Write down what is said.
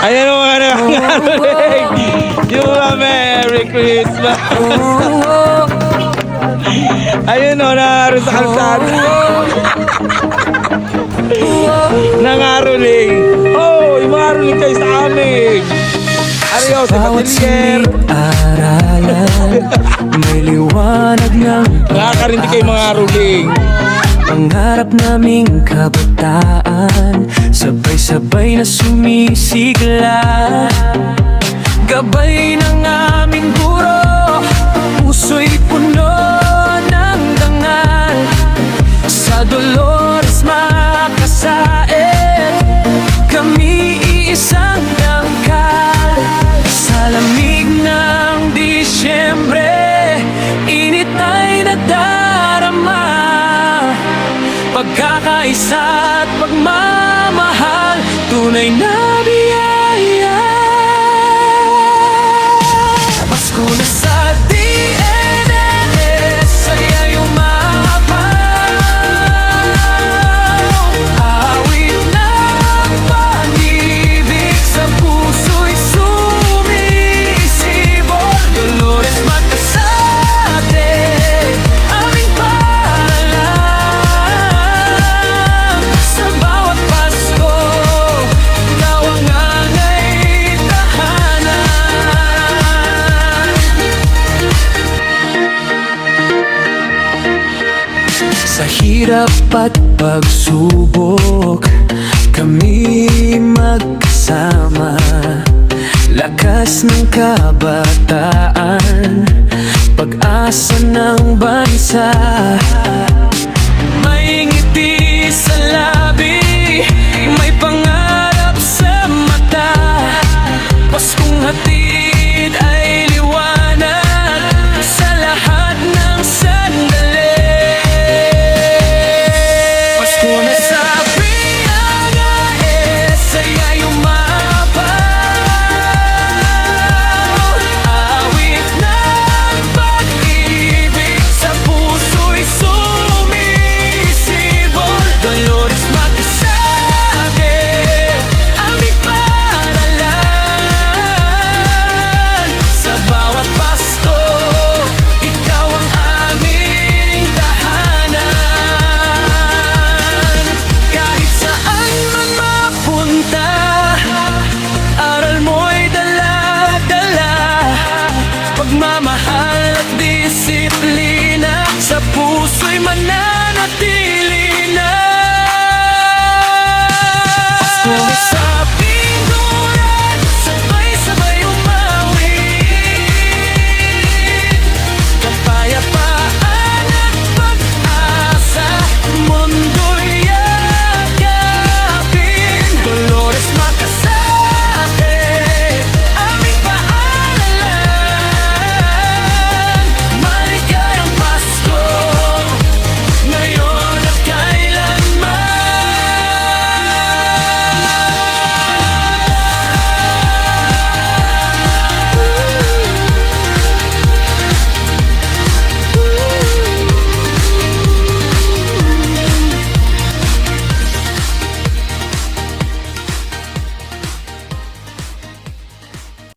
Ayan o mga nangaruling. Yung mga Merry Christmas. Ayun o, nangaroon sa kalsada. Nangaruling. Oh, yung mga ruling kayo sa amin. Ariyo, sa Patilyer. Aralan, may liwanag ng Nakakarinti kayo mga ruling. pangarap naming kabataan, sabay-sabay na sumisigla. Gabay ng aming guro, puso'y puno ng dangal. Sa Dolores makasaet, kami iisang dangkal. Sa lamig ng Disyembre, init ay nadarama. Pagkakaisa at pagmamahal, tunay na biyaya. Pasko na sa DNS, saya'y umapaw. Awit ng pag-ibig sa puso'y sumisibol. Dolores Magkasate, aming paalam. Sa bawat Pasko, nawangangay tahanan. Sa hirap at pagsubok, kami magkasama. Lakas ng kabataan, pag-asa ng bansa.